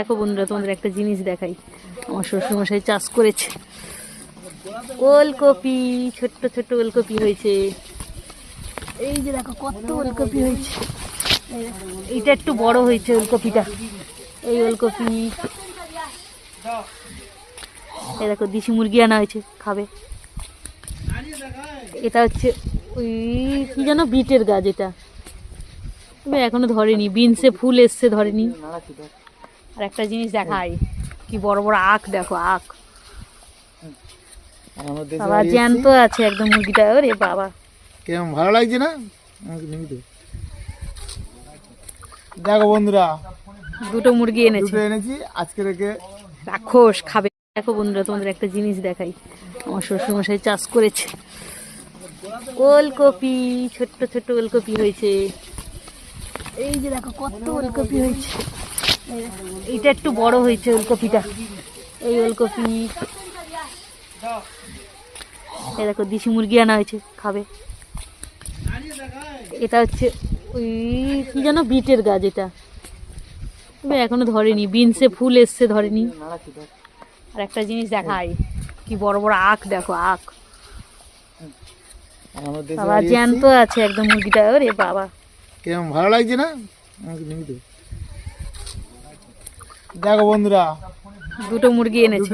দেখো বন্ধুরা, তোমাদের একটা জিনিস দেখাই। আমার শ্বশুরমশাই চাষ করেছে ওলকপি। ছোট্ট ছোট্ট ওলকপি হয়েছে। এই যে দেখো কত ওলকপি হয়েছে। এইটা একটু বড় হয়েছে ওলকপিটা। এই ওলকপি, এই দেখো দেশি মুরগি আনা হয়েছে, খাবে। এটা হচ্ছে ওই কি যেন বিটের গাছ। এটা তবে এখনো ধরেনি, বিনসে ফুল এসছে, ধরেনি। আর একটা জিনিস দেখাই, কি বড় বড় আখ, দেখো আখ। বাবা জ্যান্ত আছে একদম মুরগিটা। ওরে বাবা, কেমন ভালো লাগছে না? দেখো বন্ধুরা, দুটো মুরগি এনেছি আজকে রেখে রাক্ষস খাবে। দেখো বন্ধুরা, তোমাদের একটা জিনিস দেখাই। আমার শ্বশুরমশাই চাষ করেছে ওলকপি। ছোট্ট ছোট্ট ওলকপি হয়েছে। এই যে দেখো কত ওলকপি হয়েছে। এইটা একটু বড় হয়েছে ওলকপিটা। এই ওলকপি, এই দেখো দেশি মুরগি আনা হয়েছে, খাবে। এটা হচ্ছে ওই কি যেন বিটের গাছ। এটা তবে এখনো ধরেনি, বিনসে ফুল এসছে, ধরেনি। আর একটা জিনিস দেখাই, কি বড় বড় আখ, দেখো আখ। বাবা জ্যান্ত আছে একদম মুরগিটা। ওরে বাবা, কেমন ভালো লাগছে না? দেখো বন্ধুরা, দুটো মুরগি এনেছে।